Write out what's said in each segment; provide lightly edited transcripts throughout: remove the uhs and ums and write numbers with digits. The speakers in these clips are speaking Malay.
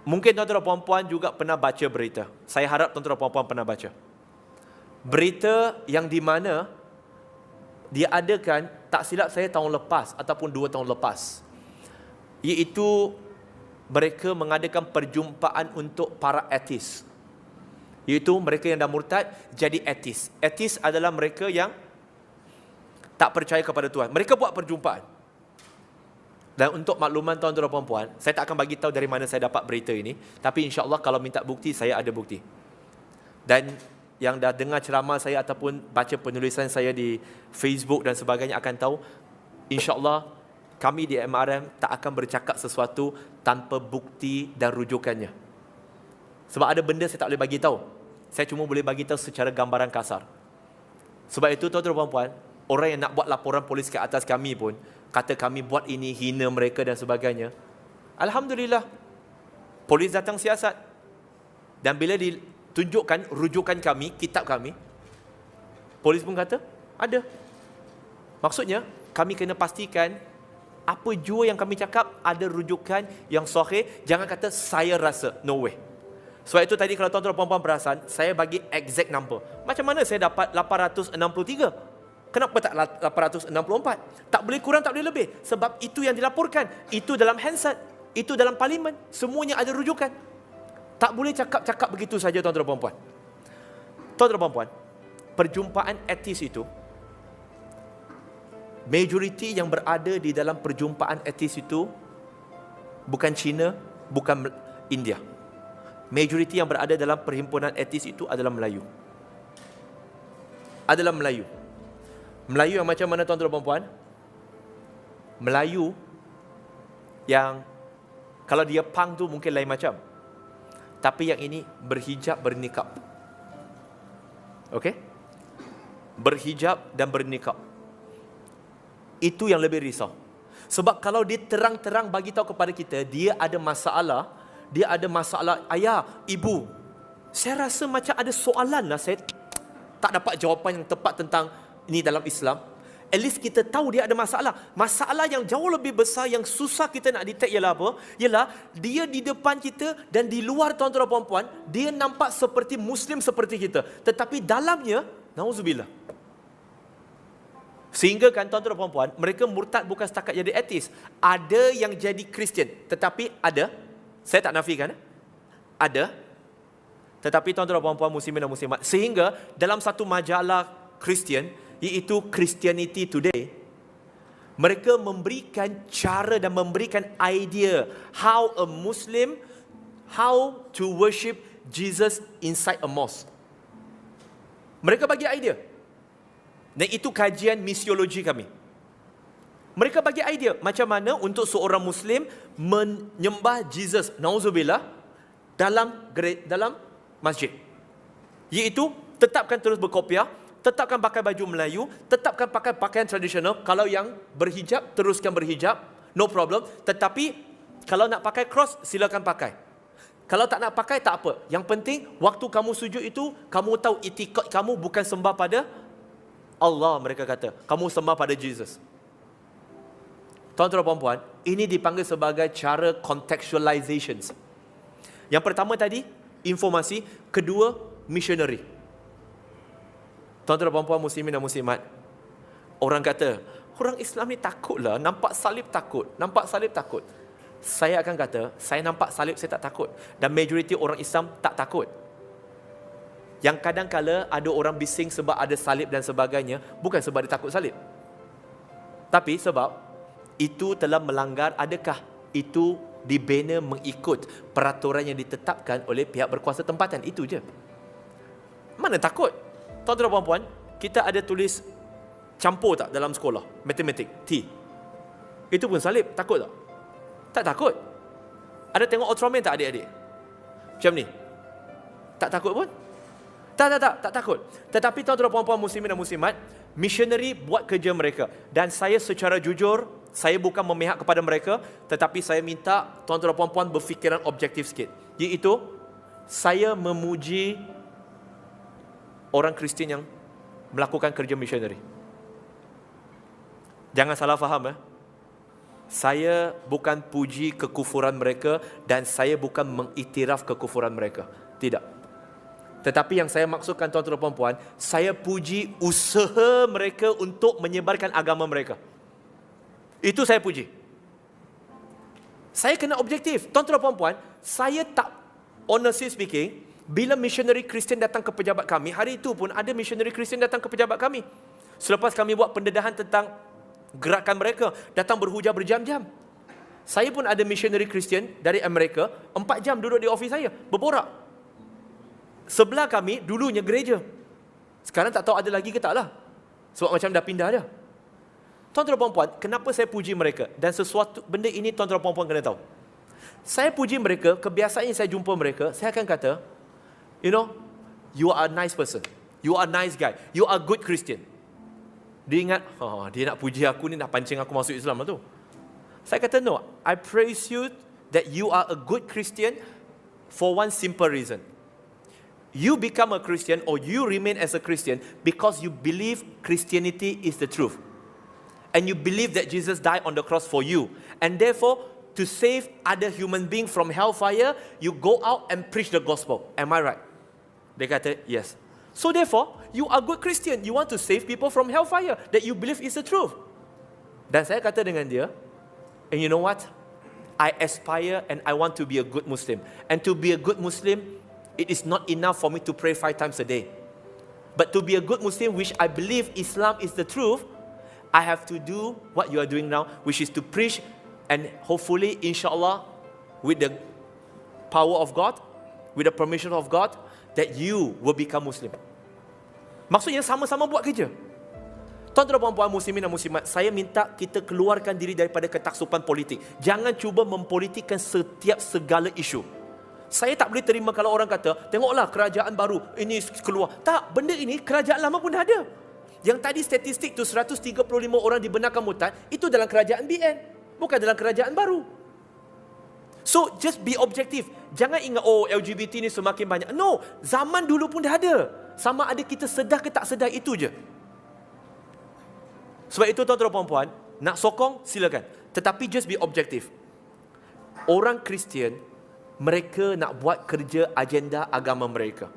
Mungkin tuan-tuan dan puan-puan juga pernah baca berita. Saya harap tuan-tuan dan puan-puan pernah baca. Berita yang di mana dia adakan, tak silap saya tahun lepas ataupun 2 tahun lepas, iaitu mereka mengadakan perjumpaan untuk para ateis. Iaitu mereka yang dah murtad jadi ateis. Ateis adalah mereka yang tak percaya kepada Tuhan. Mereka buat perjumpaan. Dan untuk makluman tuan-tuan dan puan-puan, saya tak akan bagi tahu dari mana saya dapat berita ini, tapi insya-Allah kalau minta bukti, saya ada bukti. Dan yang dah dengar ceramah saya ataupun baca penulisan saya di Facebook dan sebagainya akan tahu, insya-Allah kami di MRM tak akan bercakap sesuatu tanpa bukti dan rujukannya. Sebab ada benda saya tak boleh bagi tahu. Saya cuma boleh bagi tahu secara gambaran kasar. Sebab itu tuan-tuan dan puan-puan, orang yang nak buat laporan polis ke atas kami pun kata kami buat ini, hina mereka dan sebagainya. Alhamdulillah, polis datang siasat. Dan bila ditunjukkan rujukan kami, kitab kami, polis pun kata, ada. Maksudnya, kami kena pastikan apa jua yang kami cakap ada rujukan yang sahih. Jangan kata saya rasa, no way. Sebab itu tadi kalau tuan-tuan dan puan-puan perasan, saya bagi exact number. Macam mana saya dapat 863? Kenapa tak 864? Tak boleh kurang, tak boleh lebih. Sebab itu yang dilaporkan. Itu dalam Hansard. Itu dalam parlimen. Semuanya ada rujukan. Tak boleh cakap-cakap begitu saja tuan-tuan dan puan-puan. Tuan-tuan dan puan-puan, perjumpaan etis itu, majoriti yang berada di dalam perjumpaan etis itu bukan Cina, bukan India. Majoriti yang berada dalam perhimpunan etis itu adalah Melayu. Adalah Melayu. Melayu yang macam mana tuan-tuan dan puan-puan? Melayu yang kalau dia pang tu mungkin lain macam. Tapi yang ini berhijab, bernikab. Okey? Berhijab dan bernikab. Itu yang lebih risau. Sebab kalau dia terang-terang bagi tahu kepada kita, dia ada masalah, ayah, ibu. Saya rasa macam ada soalan lah, saya tak dapat jawapan yang tepat tentang ini dalam Islam. At least kita tahu dia ada masalah. Masalah yang jauh lebih besar, yang susah kita nak detect ialah apa? Ialah dia di depan kita dan di luar tuan-tuan dan puan-puan, dia nampak seperti Muslim seperti kita. Tetapi dalamnya, nauzubillah. Sehingga kan tuan-tuan dan puan-puan, mereka murtad bukan setakat jadi ateis. Ada yang jadi Kristian. Tetapi ada, saya tak nafikan, ada. Tetapi tuan-tuan dan puan-puan, muslimin dan muslimat, sehingga dalam satu majalah Kristian, iaitu Christianity Today, mereka memberikan cara dan memberikan idea how a Muslim, how to worship Jesus inside a mosque. Mereka bagi idea. Dan itu kajian misiologi kami. Mereka bagi idea macam mana untuk seorang Muslim menyembah Jesus, nauzubillah, dalam masjid. Iaitu tetapkan terus berkopiah, tetapkan pakai baju Melayu, tetapkan pakai pakaian tradisional. Kalau yang berhijab, teruskan berhijab, no problem. Tetapi kalau nak pakai cross, silakan pakai. Kalau tak nak pakai, tak apa. Yang penting, waktu kamu sujud itu, kamu tahu itikad kamu bukan sembah pada Allah, mereka kata. Kamu sembah pada Jesus. Tuan-tuan dan puan-puan, ini dipanggil sebagai cara contextualizations. Yang pertama tadi, informasi. Kedua, missionary. Tuan-tuan dan puan-puan, muslimin dan muslimat, orang kata, orang Islam ni takutlah, nampak salib takut, nampak salib takut. Saya akan kata, saya nampak salib saya tak takut. Dan majoriti orang Islam tak takut. Yang kadang-kala ada orang bising sebab ada salib dan sebagainya, bukan sebab dia takut salib. Tapi sebab itu telah melanggar, adakah itu dibina mengikut peraturan yang ditetapkan oleh pihak berkuasa tempatan. Itu je. Mana takut? Tuan-tuan dan puan-puan, kita ada tulis campur tak dalam sekolah? Matematik, T. Itu pun salib, takut tak? Tak takut. Ada tengok Ultraman tak adik-adik? Macam ni. Tak takut pun? Tak takut. Tetapi tuan-tuan dan puan-puan, muslimin dan muslimat, missionary buat kerja mereka. Dan saya secara jujur, saya bukan memihak kepada mereka, tetapi saya minta tuan-tuan dan puan-puan berfikiran objektif sikit. Iaitu, saya memuji orang Kristian yang melakukan kerja missionary. Jangan salah faham. Saya bukan puji kekufuran mereka dan saya bukan mengiktiraf kekufuran mereka. Tidak. Tetapi yang saya maksudkan tuan-tuan dan puan-puan, saya puji usaha mereka untuk menyebarkan agama mereka. Itu saya puji. Saya kena objektif. Tuan-tuan dan puan-puan, saya tak, honestly speaking, bila missionary Kristian datang ke pejabat kami, hari itu pun ada missionary Kristian datang ke pejabat kami. Selepas kami buat pendedahan tentang gerakan mereka, datang berhujah berjam-jam. Saya pun ada missionary Kristian dari Amerika, 4 jam duduk di ofis saya, berborak. Sebelah kami dulunya gereja. Sekarang tak tahu ada lagi ke tak lah. Sebab macam dah pindah dah. Tuan-tuan dan puan-puan, kenapa saya puji mereka? Dan sesuatu, benda ini tuan-tuan dan puan-puan kena tahu. Saya puji mereka, kebiasaannya saya jumpa mereka, saya akan kata, you are a nice person. You are a nice guy. You are a good Christian. Dia ingat, dia nak puji aku ni, nak pancing aku masuk Islam lah tu. Saya kata, no, I praise you that you are a good Christian for one simple reason. You become a Christian or you remain as a Christian because you believe Christianity is the truth. And you believe that Jesus died on the cross for you. And therefore, to save other human beings from hellfire, you go out and preach the gospel. Am I right? Dia kata, yes. So therefore, you are good Christian. You want to save people from hellfire that you believe is the truth. Dan saya kata dengan dia, and you know what? I aspire and I want to be a good Muslim. And to be a good Muslim, it is not enough for me to pray 5 times a day. But to be a good Muslim, which I believe Islam is the truth, I have to do what you are doing now, which is to preach and hopefully, insyaAllah, with the power of God, with the permission of God, that you will become Muslim. Maksudnya sama-sama buat kerja. Tuan-tuan dan puan-puan muslimin dan muslimat, saya minta kita keluarkan diri daripada ketaksupan politik. Jangan cuba mempolitikkan setiap segala isu. Saya tak boleh terima kalau orang kata, tengoklah kerajaan baru, ini keluar. Tak, benda ini kerajaan lama pun dah ada. Yang tadi statistik tu 135 orang dibenarkan murtad, itu dalam kerajaan BN, bukan dalam kerajaan baru. So, just be objektif. Jangan ingat, LGBT ni semakin banyak. No, zaman dulu pun dah ada. Sama ada kita sedar ke tak sedar, itu je. Sebab itu tuan-tuan dan puan-puan, nak sokong, silakan. Tetapi just be objektif. Orang Kristian, mereka nak buat kerja agenda agama mereka.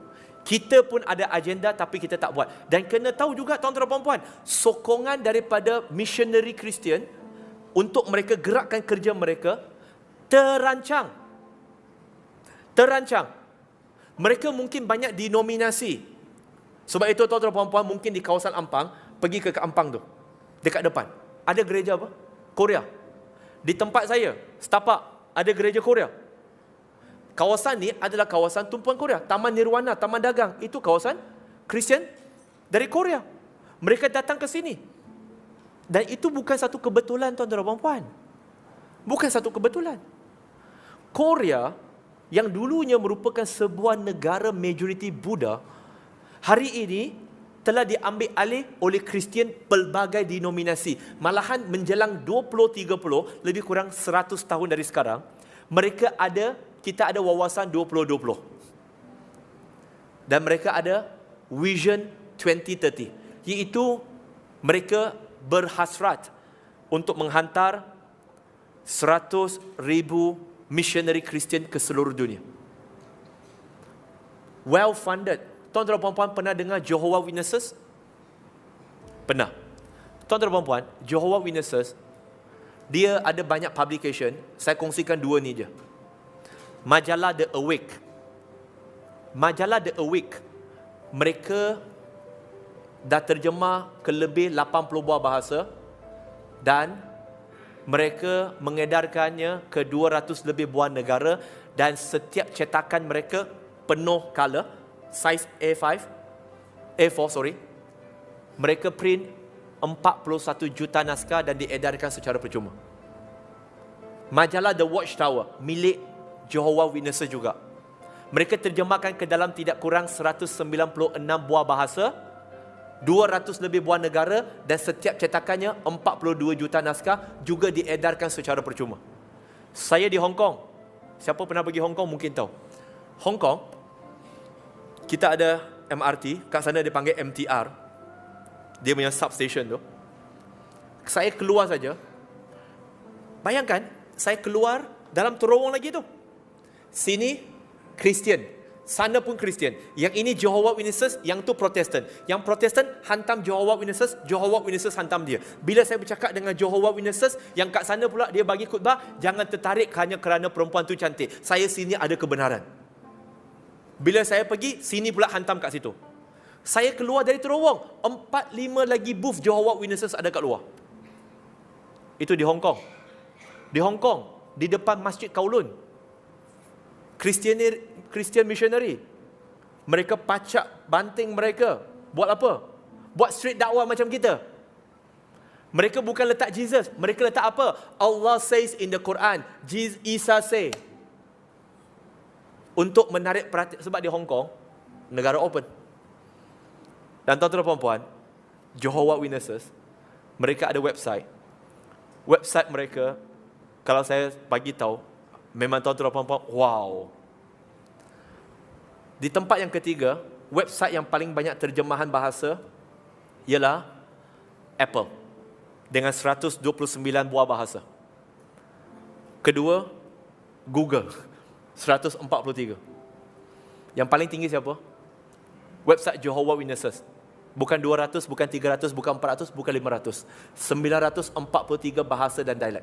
Kita pun ada agenda tapi kita tak buat. Dan kena tahu juga tuan-tuan dan puan-puan, sokongan daripada missionary Kristian untuk mereka gerakkan kerja mereka terancang. Mereka mungkin banyak dinominasi. Sebab itu tuan-tuan dan puan-puan, mungkin di kawasan Ampang, pergi ke Ampang tu, dekat depan, ada gereja apa? Korea. Di tempat saya, setapak, ada gereja Korea. Kawasan ni adalah kawasan tumpuan Korea. Taman Nirwana, Taman Dagang, itu kawasan Kristian dari Korea. Mereka datang ke sini. Dan itu bukan satu kebetulan tuan-tuan dan puan-puan. Bukan satu kebetulan. Korea yang dulunya merupakan sebuah negara majoriti Buddha, hari ini telah diambil alih oleh Kristian pelbagai denominasi. Malahan menjelang 2030, lebih kurang 100 tahun dari sekarang, kita ada wawasan 2020. Dan mereka ada Vision 2030. Iaitu mereka berhasrat untuk menghantar 100,000 missionary Kristian ke seluruh dunia. Well funded. Tuan-tuan dan puan-puan pernah dengar Jehovah Witnesses? Pernah. Tuan-tuan dan puan-puan, Jehovah Witnesses, dia ada banyak publication. Saya kongsikan 2 ni je. Majalah The Awake. Majalah The Awake, mereka dah terjemah ke lebih 80 buah bahasa dan mereka mengedarkannya ke 200 lebih buah negara, dan setiap cetakan mereka penuh color, size A4, mereka print 41 juta naskah dan diedarkan secara percuma. Majalah The Watchtower, milik Jehovah Witnesses juga. Mereka terjemahkan ke dalam tidak kurang 196 buah bahasa, 200 lebih buah negara, dan setiap cetakannya 42 juta naskah juga diedarkan secara percuma. Saya di Hong Kong. Siapa pernah pergi Hong Kong mungkin tahu. Hong Kong, kita ada MRT, kat sana dia panggil MTR. Dia punya substation tu. Saya keluar saja, Bayangkan, saya keluar dalam terowong lagi tu. Sini Kristian, sana pun Kristian. Yang ini Jehovah Witnesses, yang tu Protestan. Yang Protestan hantam Jehovah Witnesses, Jehovah Witnesses hantam dia. Bila saya bercakap dengan Jehovah Witnesses, yang kat sana pula dia bagi khutbah, jangan tertarik hanya kerana perempuan tu cantik. Saya sini ada kebenaran. Bila saya pergi, sini pula hantam kat situ. Saya keluar dari terowong, 4-5 lagi booth Jehovah Witnesses ada kat luar. Itu di Hong Kong. Di Hong Kong, di depan Masjid Kowloon, Christian missionary. Mereka pacak banting mereka. Buat apa? Buat street dakwah macam kita. Mereka bukan letak Jesus. Mereka letak apa? Allah says in the Quran. Isa say. Untuk menarik perhatian. Sebab di Hong Kong, negara open. Dan tuan-tuan dan puan-puan, Jehovah Witnesses, mereka ada website. Website mereka, kalau saya bagi tahu, memang tuan-tuan dan puan-puan, wow. Di tempat yang ketiga, website yang paling banyak terjemahan bahasa ialah Apple dengan 129 buah bahasa. Kedua, Google 143. Yang paling tinggi siapa? Website Jehovah Witnesses. Bukan 200, bukan 300, bukan 400, bukan 500. 943 bahasa dan dialek.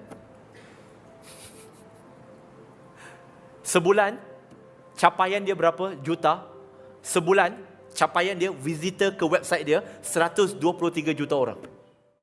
Sebulan, capaian dia berapa juta? Sebulan, capaian dia, visitor ke website dia, 123 juta orang.